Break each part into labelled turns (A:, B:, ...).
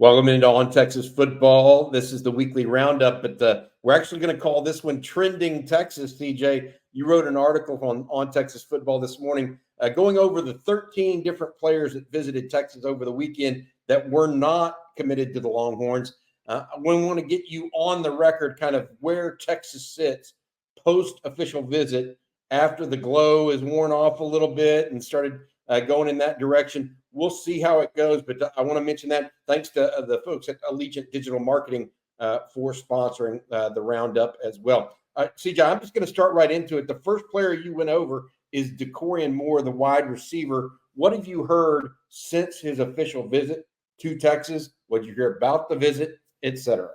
A: Welcome into On Texas Football. This is the weekly roundup, but we're actually going to call this one Trending Texas. CJ, you wrote an article on Texas Football this morning going over the 13 different players that visited Texas over the weekend that were not committed to the Longhorns. We want to get you on the record kind of where Texas sits post-official visit after the glow is worn off a little bit and started going in that direction. We'll see how it goes, but I want to mention that thanks to the folks at Allegiant Digital Marketing for sponsoring the roundup as well. CJ, I'm just going to start right into it. The first player you went over is Dorian Moore, the wide receiver. What have you heard since his official visit to Texas? What did you hear about the visit, etc.?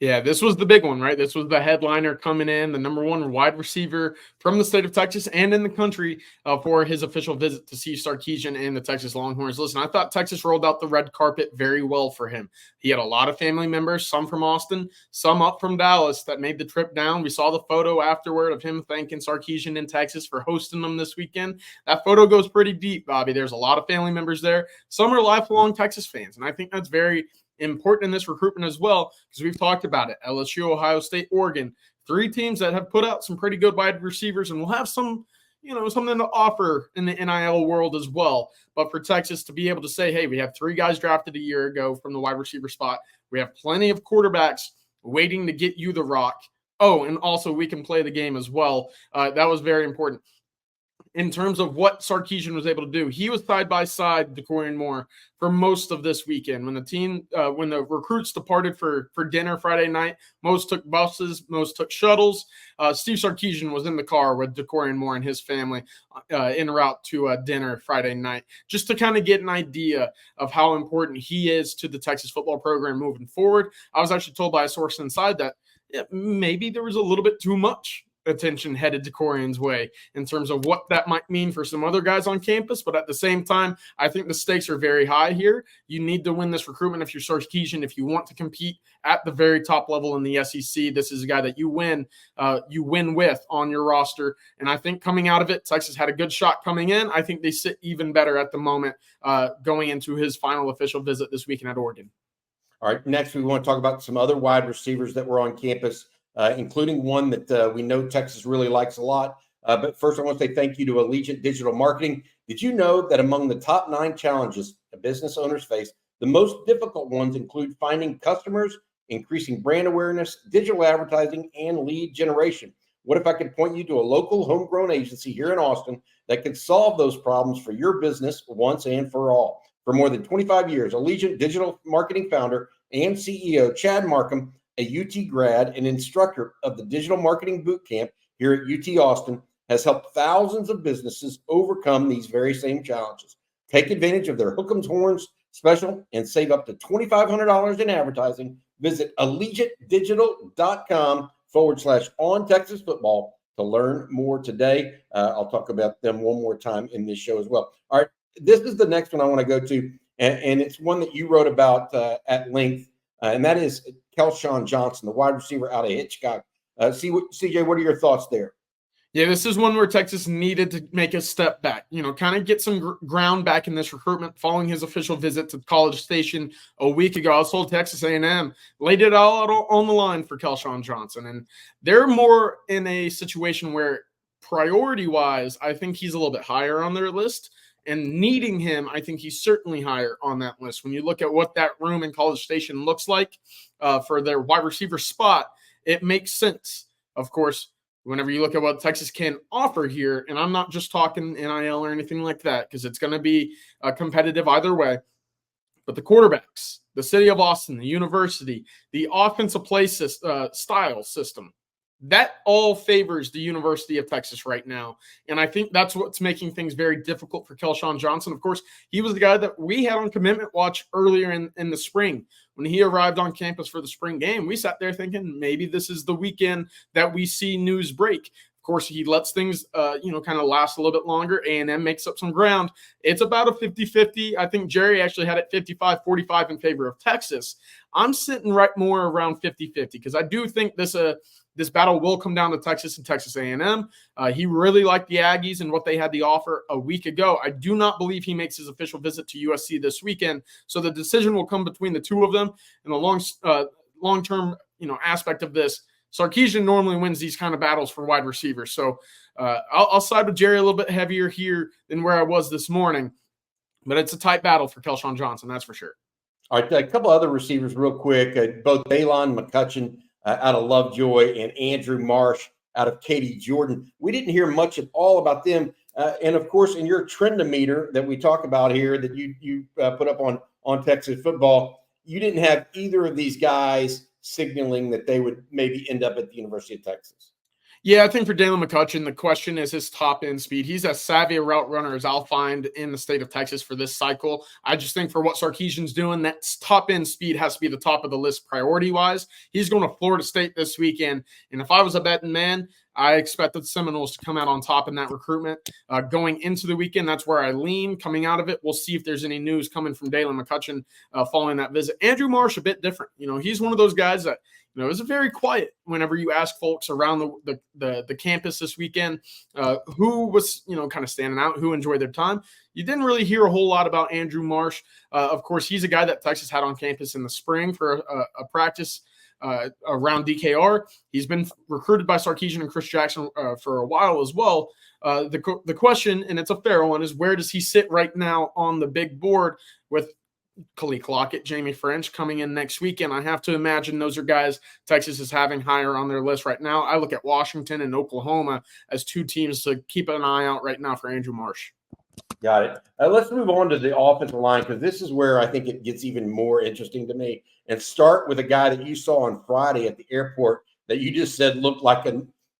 B: Yeah, this was the big one, right? This was the headliner coming in, the number one wide receiver from the state of Texas and in the country for his official visit to Steve Sarkisian and the Texas Longhorns. Listen, I thought Texas rolled out the red carpet very well for him. He had a lot of family members, some from Austin, some up from Dallas that made the trip down. We saw the photo afterward of him thanking Sarkisian in Texas for hosting them this weekend. That photo goes pretty deep, Bobby. There's a lot of family members there. Some are lifelong Texas fans, and I think that's very important in this recruitment as well, because we've talked about it. LSU, Ohio State, Oregon, three teams that have put out some pretty good wide receivers and will have some, something to offer in the NIL world as well. But for Texas to be able to say, hey, we have three guys drafted a year ago from the wide receiver spot. We have plenty of quarterbacks waiting to get you the rock. Oh, and also we can play the game as well. That was very important. In terms of what Sarkisian was able to do, he was side by side with Dorian Moore for most of this weekend. When the recruits departed for dinner Friday night, most took buses, most took shuttles. Steve Sarkisian was in the car with Dorian Moore and his family en route to dinner Friday night, just to kind of get an idea of how important he is to the Texas football program moving forward. I was actually told by a source inside that maybe there was a little bit too much attention headed to Dorian's way in terms of what that might mean for some other guys on campus. But at the same time, I think the stakes are very high here. You need to win this recruitment if you're Sarkisian. If you want to compete at the very top level in the SEC, this is a guy that you win with on your roster. And I think coming out of it, Texas had a good shot coming in. I think they sit even better at the moment going into his final official visit this weekend at Oregon.
A: All right, next we want to talk about some other wide receivers that were on campus, including one that we know Texas really likes a lot. But first, I want to say thank you to Allegiant Digital Marketing. Did you know that among the top 9 challenges a business owners face, the most difficult ones include finding customers, increasing brand awareness, digital advertising, and lead generation? What if I could point you to a local homegrown agency here in Austin that could solve those problems for your business once and for all? For more than 25 years, Allegiant Digital Marketing founder and CEO Chad Markham, a UT grad and instructor of the Digital Marketing Bootcamp here at UT Austin, has helped thousands of businesses overcome these very same challenges. Take advantage of their Hook'em's Horns special and save up to $2,500 in advertising. Visit allegiantdigital.com/ontexasfootball to learn more today. I'll talk about them one more time in this show as well. All right, this is the next one I want to go to, and it's one that you wrote about at length, and that is Kelan Johnson, the wide receiver out of Hitchcock. CJ, what are your thoughts there?
B: Yeah, this is one where Texas needed to make a step back, kind of get some ground back in this recruitment following his official visit to College Station a week ago. I was told Texas A&M laid it all out on the line for Kelan Johnson, and they're more in a situation where priority-wise, I think he's a little bit higher on their list. And needing him, I think he's certainly higher on that list. When you look at what that room in College Station looks like for their wide receiver spot, it makes sense. Of course, whenever you look at what Texas can offer here, and I'm not just talking NIL or anything like that, because it's going to be competitive either way, but the quarterbacks, the city of Austin, the university, the offensive play style system, that all favors the University of Texas right now. And I think that's what's making things very difficult for Kelan Johnson. Of course, he was the guy that we had on commitment watch earlier in the spring. When he arrived on campus for the spring game, we sat there thinking maybe this is the weekend that we see news break. Of course, he lets things, kind of last a little bit longer. A&M makes up some ground. It's about a 50-50. I think Jerry actually had it 55-45 in favor of Texas. I'm sitting right more around 50-50 because I do think this battle will come down to Texas and Texas A&M. He really liked the Aggies and what they had to offer a week ago. I do not believe he makes his official visit to USC this weekend, so the decision will come between the two of them. In the long-term, aspect of this, Sarkisian normally wins these kind of battles for wide receivers. So I'll side with Jerry a little bit heavier here than where I was this morning, but it's a tight battle for Kelan Johnson, that's for sure.
A: All right, a couple other receivers real quick. Both Kelan McCutcheon out of Lovejoy and Andrew Marsh out of Katy Jordan. We didn't hear much at all about them. And, of course, in your trendometer that we talk about here that you put up on Texas football, you didn't have either of these guys signaling that they would maybe end up at the University of Texas.
B: Yeah, I think for Dalen McCutcheon, the question is his top end speed. He's as savvy a route runner as I'll find in the state of Texas for this cycle. I just think for what Sarkisian's doing, that top end speed has to be the top of the list priority wise. He's going to Florida State this weekend. And if I was a betting man, I expect the Seminoles to come out on top in that recruitment. Going into the weekend, that's where I lean. Coming out of it, we'll see if there's any news coming from Dalen McCutcheon following that visit. Andrew Marsh, a bit different. He's one of those guys that, is very quiet whenever you ask folks around the campus this weekend who was, kind of standing out, who enjoyed their time. You didn't really hear a whole lot about Andrew Marsh. Of course, he's a guy that Texas had on campus in the spring for a practice around DKR. He's been recruited by Sarkisian and Chris Jackson for a while as well. The question, and it's a fair one, is where does he sit right now on the big board with Khalil Lockett, Jamie French coming in next weekend? I have to imagine those are guys Texas is having higher on their list right now. I look at Washington and Oklahoma as two teams to keep an eye out right now for Andrew Marsh.
A: Got it. Let's move on to the offensive line because this is where I think it gets even more interesting to me. And start with a guy that you saw on Friday at the airport that you just said looked like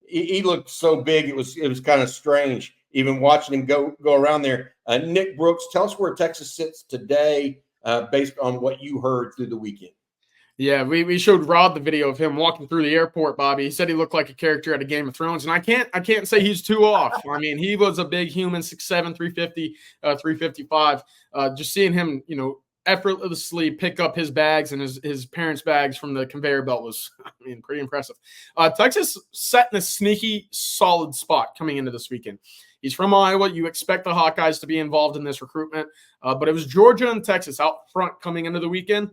A: he looked so big it was kind of strange even watching him go around there. Nick Brooks, tell us where Texas sits today based on what you heard through the weekend.
B: Yeah, we showed Rod the video of him walking through the airport, Bobby. He said he looked like a character out of Game of Thrones, and I can't say he's too off. I mean, he was a big human, 6'7", 350, 355. Just seeing him, effortlessly pick up his bags and his parents' bags from the conveyor belt was, pretty impressive. Texas set in a sneaky, solid spot coming into this weekend. He's from Iowa. You expect the Hawkeyes to be involved in this recruitment, but it was Georgia and Texas out front coming into the weekend.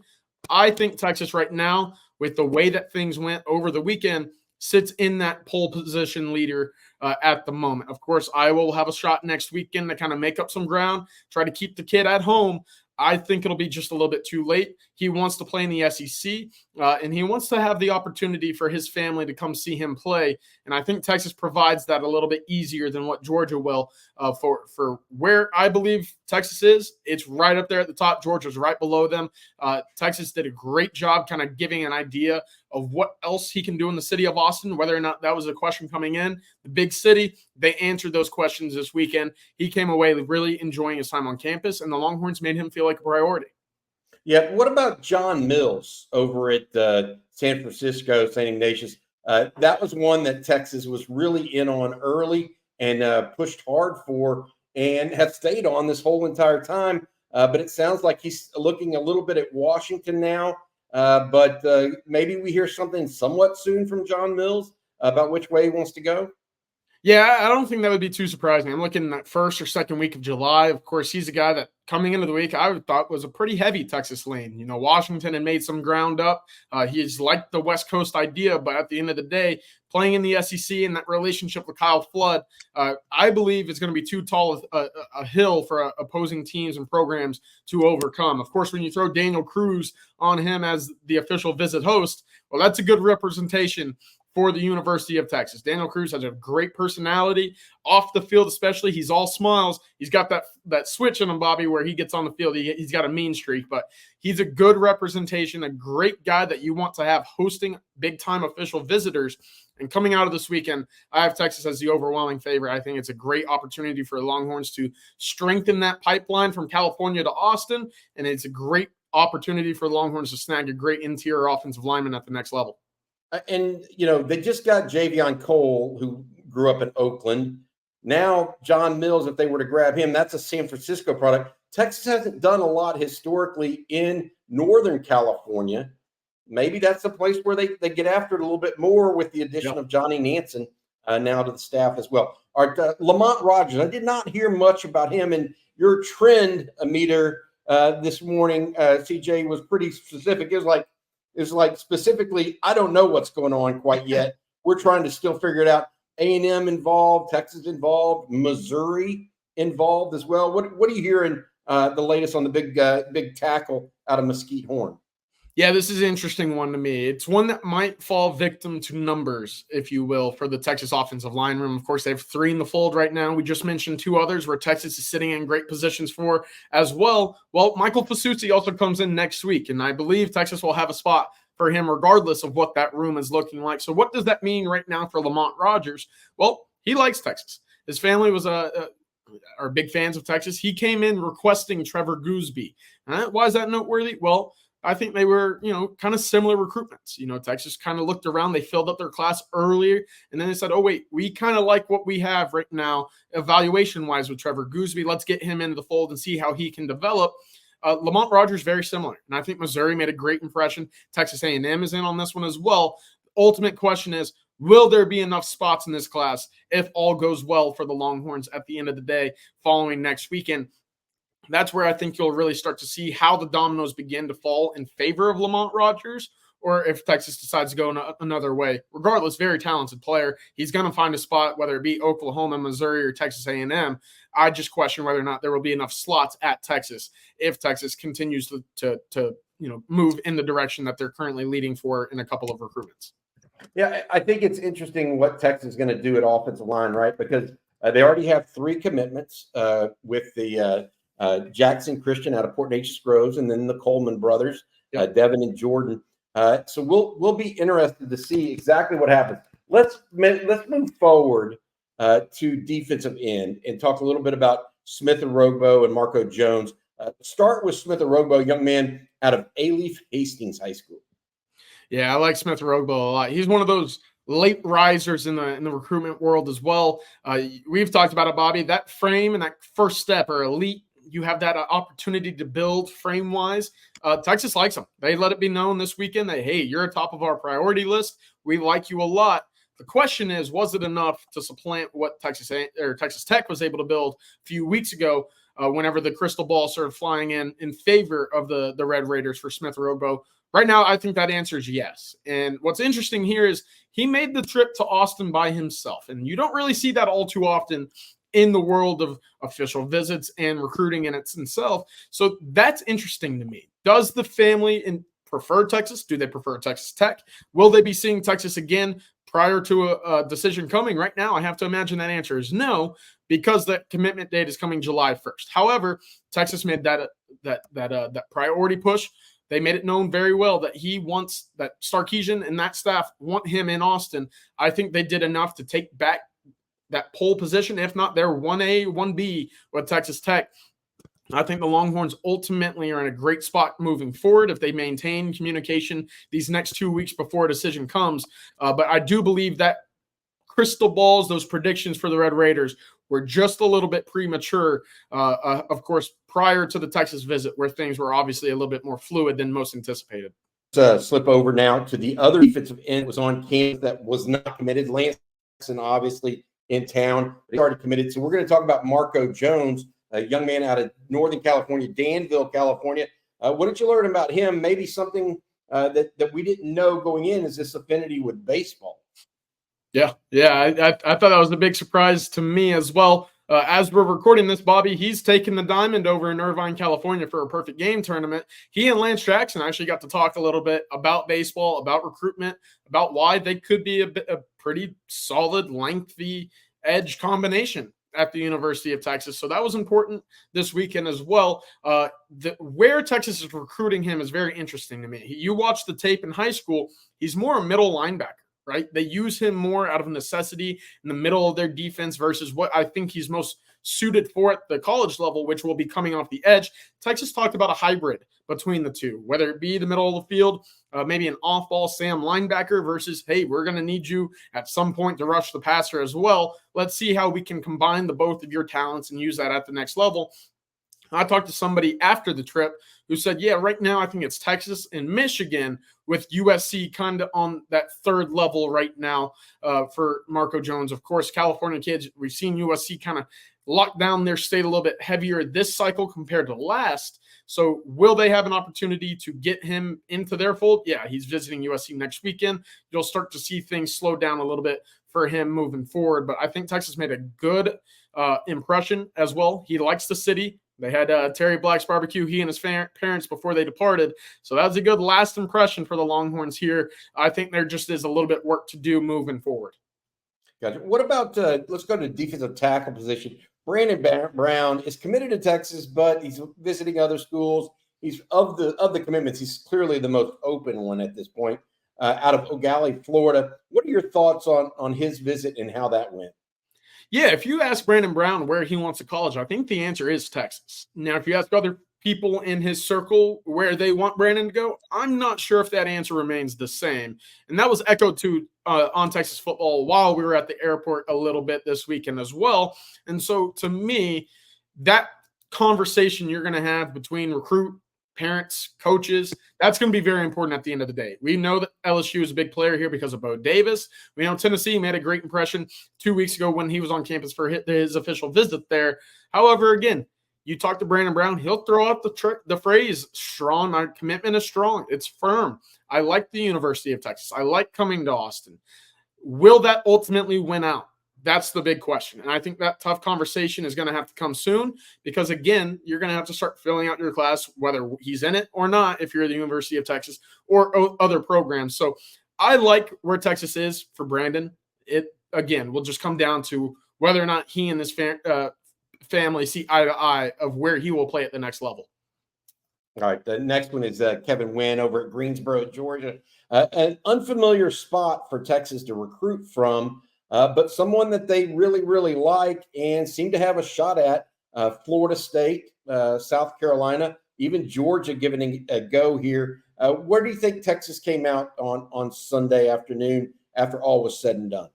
B: I think Texas right now, with the way that things went over the weekend, sits in that pole position leader at the moment. Of course, Iowa will have a shot next weekend to kind of make up some ground, try to keep the kid at home. I think it'll be just a little bit too late. He wants to play in the SEC, and he wants to have the opportunity for his family to come see him play. And I think Texas provides that a little bit easier than what Georgia will for where I believe Texas is. It's right up there at the top. Georgia's right below them. Texas did a great job kind of giving an idea of what else he can do in the city of Austin, whether or not that was a question coming in. The big city, they answered those questions this weekend. He came away really enjoying his time on campus, and the Longhorns made him feel like a priority.
A: Yeah, what about John Mills over at San Francisco, St. Ignatius? That was one that Texas was really in on early and pushed hard for and have stayed on this whole entire time. But it sounds like he's looking a little bit at Washington now. But maybe we hear something somewhat soon from John Mills about which way he wants to go.
B: Yeah, I don't think that would be too surprising. I'm looking at first or second week of July. Of course, he's a guy that coming into the week I thought was a pretty heavy Texas lane. Washington had made some ground up. He's liked the West Coast idea, but at the end of the day, playing in the SEC and that relationship with Kyle Flood, I believe is going to be too tall a hill for opposing teams and programs to overcome. Of course, when you throw Daniel Cruz on him as the official visit host, well, that's a good representation for the University of Texas. Daniel Cruz has a great personality off the field, especially. He's all smiles. He's got that switch in him, Bobby, where he gets on the field. He's got a mean streak, but he's a good representation, a great guy that you want to have hosting big-time official visitors. And coming out of this weekend, I have Texas as the overwhelming favorite. I think it's a great opportunity for the Longhorns to strengthen that pipeline from California to Austin, and it's a great opportunity for the Longhorns to snag a great interior offensive lineman at the next level.
A: And, they just got Javion Cole, who grew up in Oakland. Now, John Mills, if they were to grab him, that's a San Francisco product. Texas hasn't done a lot historically in Northern California. Maybe that's a place where they get after it a little bit more with the addition of Johnny Nansen now to the staff as well. All right, Lamont Rogers. I did not hear much about him, and your trend meter this morning, CJ, was pretty specific. It was like specifically, I don't know what's going on quite yet. We're trying to still figure it out. A&M involved, Texas involved, Missouri involved as well. What are you hearing the latest on the big tackle out of Mesquite Horn?
B: Yeah, this is an interesting one to me. It's one that might fall victim to numbers, if you will, for the Texas offensive line room. Of course, they have 3 in the fold right now. We just mentioned 2 others where Texas is sitting in great positions for as well. Well, Michael Fasucci also comes in next week, and I believe Texas will have a spot for him regardless of what that room is looking like. So what does that mean right now for Lamont Rogers? Well, he likes Texas. His family was are big fans of Texas. He came in requesting Trevor Gooseby. Why is that noteworthy? Well, I think they were, kind of similar recruitments. Texas kind of looked around. They filled up their class earlier, and then they said, oh, wait, we kind of like what we have right now evaluation-wise with Trevor Gooseby. Let's get him into the fold and see how he can develop. Lamont Rogers, very similar. And I think Missouri made a great impression. Texas A&M is in on this one as well. Ultimate question is, will there be enough spots in this class if all goes well for the Longhorns at the end of the day following next weekend? That's where I think you'll really start to see how the dominoes begin to fall in favor of Lamont Rogers, or if Texas decides to go another way. Regardless, very talented player. He's going to find a spot, whether it be Oklahoma, Missouri, or Texas A&M. I just question whether or not there will be enough slots at Texas if Texas continues to move in the direction that they're currently leading for in a couple of recruitments.
A: Yeah, I think it's interesting what Texas is going to do at offensive line, right? Because they already have 3 commitments with the Jackson Christian out of Port Neches Groves, and then the Coleman brothers, Devin and Jordan. So we'll be interested to see exactly what happens. Let's move forward to defensive end and talk a little bit about Smith-Orogbo and Marco Jones. Start with Smith-Orogbo, young man out of Alief Hastings High School.
B: Yeah, I like Smith-Orogbo a lot. He's one of those late risers in the recruitment world as well. We've talked about it, Bobby. That frame and that first step are elite. You have that opportunity to build frame-wise. Texas likes them. They let it be known this weekend that, hey, you're top of our priority list. We like you a lot. The question is, was it enough to supplant what Texas Tech was able to build a few weeks ago whenever the crystal ball started flying in favor of the Red Raiders for Smith-Orogbo? Right now, I think that answer is yes. And what's interesting here is he made the trip to Austin by himself. And you don't really see that all too often in the world of official visits and recruiting in itself. So that's interesting to me. Does the family prefer Texas? Do they prefer Texas Tech? Will they be seeing Texas again prior to a decision coming? Right now, I have to imagine that answer is no, because that commitment date is coming July 1st. However, Texas made that priority push. They made it known very well that he wants that Sarkisian and that staff want him in Austin. I think they did enough to take back that pole position, if not their 1A, 1B with Texas Tech. I think the Longhorns ultimately are in a great spot moving forward if they maintain communication these next 2 weeks before a decision comes. But I do believe that crystal balls, those predictions for the Red Raiders, were just a little bit premature, of course, prior to the Texas visit, where things were obviously a little bit more fluid than most anticipated.
A: Slip over now to the other defensive end was on campus that was not committed. Lance, obviously, in town. They already committed. So we're going to talk about Marco Jones, a young man out of Northern California, Danville, California. What did you learn about him? Maybe something that we didn't know going in is this affinity with baseball.
B: Yeah. I thought that was a big surprise to me as well. As we're recording this, Bobby, he's taking the diamond over in Irvine, California for a perfect game tournament. He and Lance Jackson actually got to talk a little bit about baseball, about recruitment, about why they could be a pretty solid, lengthy edge combination at the University of Texas. So that was important this weekend as well. Where Texas is recruiting him is very interesting to me. You watch the tape in high school, he's more a middle linebacker. Right? They use him more out of necessity in the middle of their defense versus what I think he's most suited for at the college level, which will be coming off the edge. Texas talked about a hybrid between the two, whether it be the middle of the field, maybe an off-ball Sam linebacker versus, hey, we're going to need you at some point to rush the passer as well. Let's see how we can combine the both of your talents and use that at the next level. I talked to somebody after the trip who said, yeah, right now I think it's Texas and Michigan with USC kind of on that third level right now for Marco Jones. Of course, California kids, we've seen USC kind of lock down their state a little bit heavier this cycle compared to last. So will they have an opportunity to get him into their fold? Yeah, he's visiting USC next weekend. You'll start to see things slow down a little bit for him moving forward. But I think Texas made a good impression as well. He likes the city. They had Terry Black's barbecue, he and his parents before they departed. So that was a good last impression for the Longhorns here. I think there just is a little bit work to do moving forward.
A: Gotcha. What about, let's go to defensive tackle position. Brandon Brown is committed to Texas, but he's visiting other schools. He's of the commitments, he's clearly the most open one at this point, out of Ogallie, Florida. What are your thoughts on his visit and how that went?
B: Yeah, if you ask Brandon Brown where he wants to college, I think the answer is Texas. Now, if you ask other people in his circle where they want Brandon to go, I'm not sure if that answer remains the same. And that was echoed to on Texas football while we were at the airport a little bit this weekend as well. And so to me, that conversation you're going to have between recruit, parents, coaches, that's going to be very important at the end of the day. We know that LSU is a big player here because of Bo Davis. We know Tennessee made a great impression 2 weeks ago when he was on campus for his official visit there. However, again, you talk to Brandon Brown, he'll throw out the phrase, strong, my commitment is strong. It's firm. I like the University of Texas. I like coming to Austin. Will that ultimately win out? That's the big question. And I think that tough conversation is going to have to come soon because, again, you're going to have to start filling out your class, whether he's in it or not, if you're the University of Texas or other programs. So I like where Texas is for Brandon. It, again, will just come down to whether or not he and his family see eye to eye of where he will play at the next level.
A: All right, the next one is Kevin Wynn over at Greensboro, Georgia. An unfamiliar spot for Texas to recruit from, but someone that they really, really like and seem to have a shot at. Florida State, South Carolina, even Georgia giving a go here. Where do you think Texas came out on Sunday afternoon after all was said and done?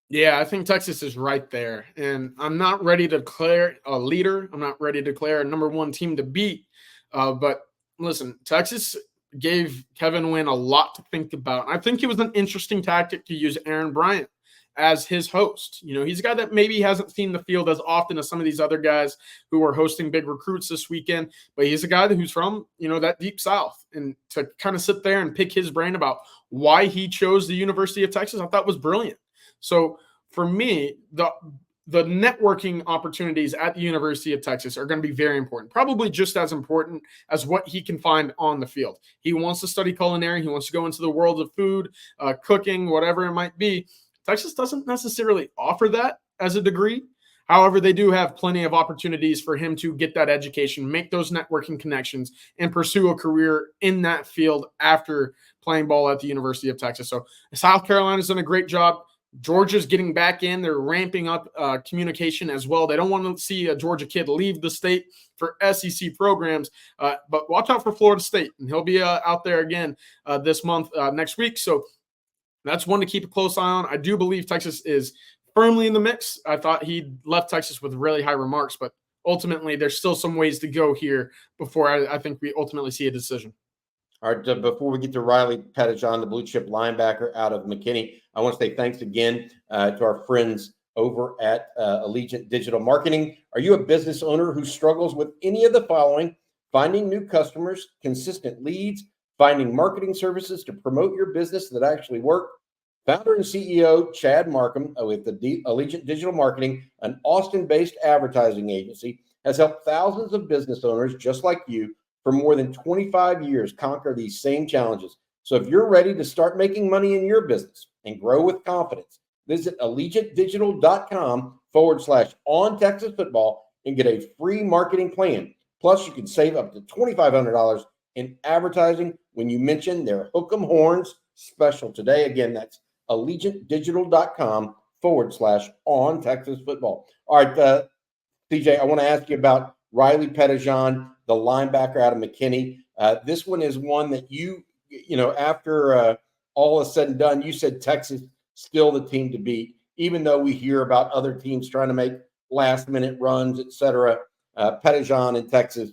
B: Yeah, I think Texas is right there. And I'm not ready to declare a leader. I'm not ready to declare a number one team to beat. But listen, Texas gave Kevin Wynn a lot to think about. I think it was an interesting tactic to use Aaron Bryant as his host. You know, he's a guy that maybe hasn't seen the field as often as some of these other guys who are hosting big recruits this weekend, but he's a guy who's from, you know, that deep South. And to kind of sit there and pick his brain about why he chose the University of Texas, I thought was brilliant. So for me, the networking opportunities at the University of Texas are going to be very important, probably just as important as what he can find on the field. He wants to study culinary. He wants to go into the world of food, cooking, whatever it might be. Texas doesn't necessarily offer that as a degree. However, they do have plenty of opportunities for him to get that education, make those networking connections, and pursue a career in that field after playing ball at the University of Texas. So South Carolina's done a great job. Georgia's getting back in. They're ramping up communication as well. They don't want to see a Georgia kid leave the state for SEC programs, but watch out for Florida State, and he'll be out there again this month, next week. So that's one to keep a close eye on. I do believe Texas is firmly in the mix. I thought he left Texas with really high remarks, but ultimately there's still some ways to go here before I think we ultimately see a decision.
A: All right, before we get to Riley Pettijohn, the blue chip linebacker out of McKinney, I want to say thanks again to our friends over at Allegiant Digital Marketing. Are you a business owner who struggles with any of the following? Finding new customers, consistent leads, finding marketing services to promote your business that actually work? Founder and CEO Chad Markham with the Allegiant Digital Marketing, an Austin-based advertising agency, has helped thousands of business owners just like you for more than 25 years conquer these same challenges. So if you're ready to start making money in your business and grow with confidence, visit allegiantdigital.com/ontexasfootball and get a free marketing plan. Plus, you can save up to $2,500 in advertising when you mention their Hook 'em Horns special today. Again, that's allegiantdigital.com/ontexasfootball. All right, CJ, I want to ask you about Riley Pettijohn, the linebacker out of McKinney. This one is one that after all is said and done, you said Texas still the team to beat, even though we hear about other teams trying to make last-minute runs, et cetera. Pettijohn and Texas,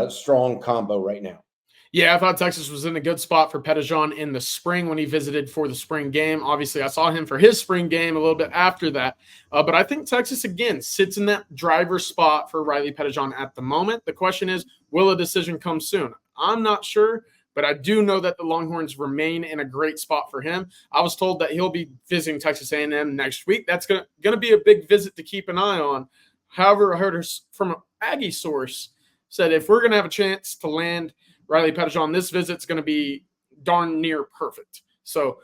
A: strong combo right now.
B: Yeah, I thought Texas was in a good spot for Pettijohn in the spring when he visited for the spring game. Obviously, I saw him for his spring game a little bit after that. But I think Texas, again, sits in that driver's spot for Riley Pettijohn at the moment. The question is, will a decision come soon? I'm not sure, but I do know that the Longhorns remain in a great spot for him. I was told that he'll be visiting Texas A&M next week. That's going to be a big visit to keep an eye on. However, I heard from an Aggie source said if we're going to have a chance to land Riley Pettijohn, this visit's going to be darn near perfect. So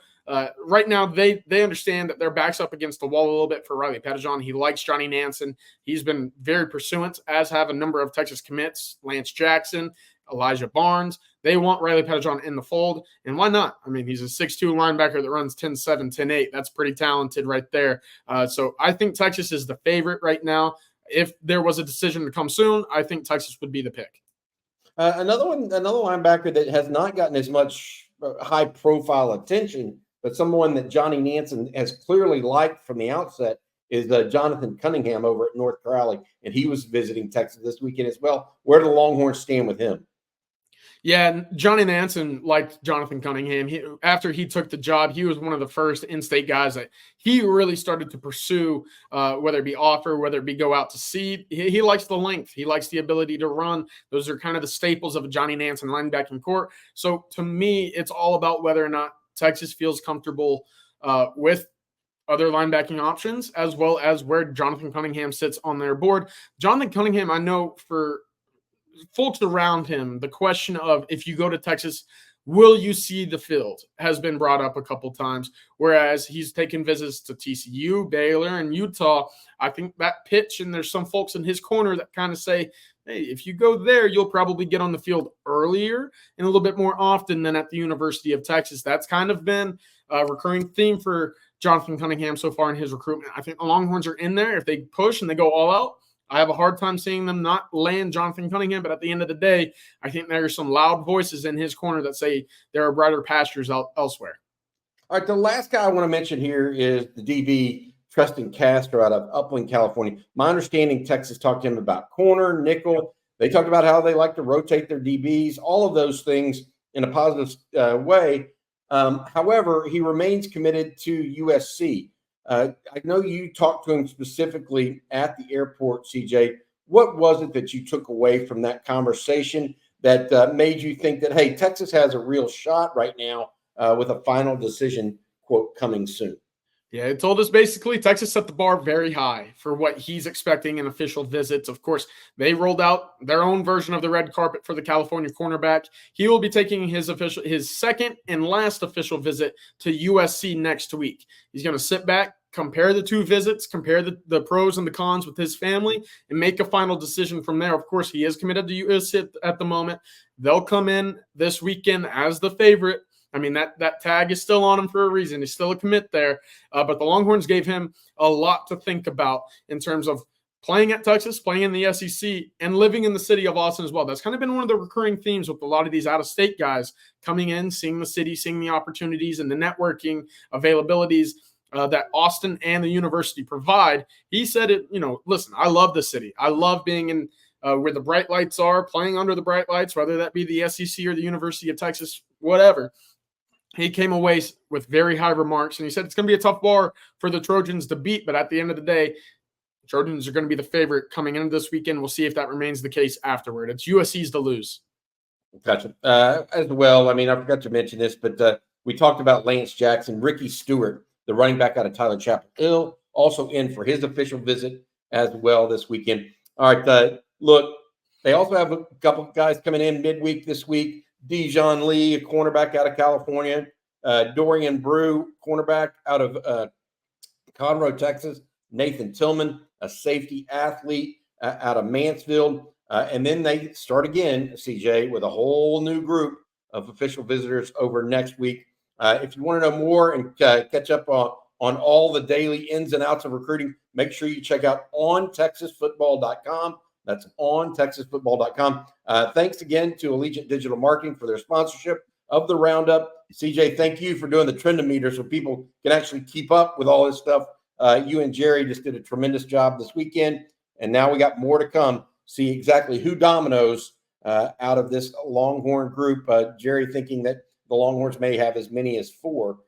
B: right now they understand that their back's up against the wall a little bit for Riley Pettijohn. He likes Johnny Nansen. He's been very pursuant, as have a number of Texas commits, Lance Jackson, Elijah Barnes. They want Riley Pettijohn in the fold, and why not? I mean, he's a 6'2 linebacker that runs 10'7", 10'8". That's pretty talented right there. So I think Texas is the favorite right now. If there was a decision to come soon, I think Texas would be the pick.
A: Another linebacker that has not gotten as much high-profile attention, but someone that Johnny Nansen has clearly liked from the outset is Jonathan Cunningham over at North Crowley, and he was visiting Texas this weekend as well. Where do the Longhorns stand with him?
B: Yeah, Johnny Nansen liked Jonathan Cunningham. After he took the job, he was one of the first in-state guys that he really started to pursue, whether it be offer, whether it be go out to see. He likes the length. He likes the ability to run. Those are kind of the staples of a Johnny Nansen linebacking court. So to me, it's all about whether or not Texas feels comfortable with other linebacking options, as well as where Jonathan Cunningham sits on their board. Jonathan Cunningham, I know for folks around him, the question of if you go to Texas, will you see the field has been brought up a couple times, whereas he's taken visits to TCU, Baylor, and Utah. I think that pitch, and there's some folks in his corner that kind of say, hey, if you go there, you'll probably get on the field earlier and a little bit more often than at the University of Texas. That's kind of been a recurring theme for Jonathan Cunningham so far in his recruitment. I think the Longhorns are in there. If they push and they go all out, I have a hard time seeing them not land Jonathan Cunningham, but at the end of the day, I think there are some loud voices in his corner that say there are brighter pastures elsewhere.
A: All right, the last guy I want to mention here is the DB, Tristan Castro out of Upland, California. My understanding, Texas talked to him about corner, nickel. They talked about how they like to rotate their DBs, all of those things in a positive way. However, he remains committed to USC. I know you talked to him specifically at the airport, CJ. What was it that you took away from that conversation that made you think that, hey, Texas has a real shot right now with a final decision, quote, coming soon?
B: Yeah, it told us basically Texas set the bar very high for what he's expecting in official visits. Of course, they rolled out their own version of the red carpet for the California cornerback. He will be taking his second and last official visit to USC next week. He's going to sit back, compare the two visits, compare the pros and the cons with his family, and make a final decision from there. Of course, he is committed to USC at the moment. They'll come in this weekend as the favorite. I mean, that tag is still on him for a reason. He's still a commit there. But the Longhorns gave him a lot to think about in terms of playing at Texas, playing in the SEC, and living in the city of Austin as well. That's kind of been one of the recurring themes with a lot of these out-of-state guys coming in, seeing the city, seeing the opportunities and the networking availabilities that Austin and the university provide. He said it, listen, I love the city. I love being in where the bright lights are, playing under the bright lights, whether that be the SEC or the University of Texas, whatever. He came away with very high remarks, and he said it's going to be a tough bar for the Trojans to beat, but at the end of the day, Trojans are going to be the favorite coming into this weekend. We'll see if that remains the case afterward. It's USC's to lose.
A: Gotcha. As well, I mean, I forgot to mention this, but we talked about Lance Jackson. Ricky Stewart, the running back out of Tyler Chapel Hill, also in for his official visit as well this weekend. All right, look, they also have a couple of guys coming in midweek this week. Dijon Lee, a cornerback out of California. Dorian Brew, cornerback out of Conroe, Texas. Nathan Tillman, a safety athlete out of Mansfield. And then they start again, CJ, with a whole new group of official visitors over next week. If you want to know more and catch up on all the daily ins and outs of recruiting, make sure you check out ontexasfootball.com. That's ontexasfootball.com. Thanks again to Allegiant Digital Marketing for their sponsorship of the Roundup. CJ, thank you for doing the Trendometer so people can actually keep up with all this stuff. You and Jerry just did a tremendous job this weekend, and now we got more to come. See exactly who dominoes out of this Longhorn group. Jerry thinking that the Longhorns may have as many as 4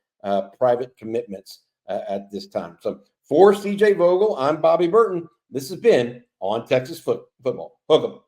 A: private commitments at this time. So for CJ Vogel, I'm Bobby Burton. This has been On Texas Football. Hook 'em.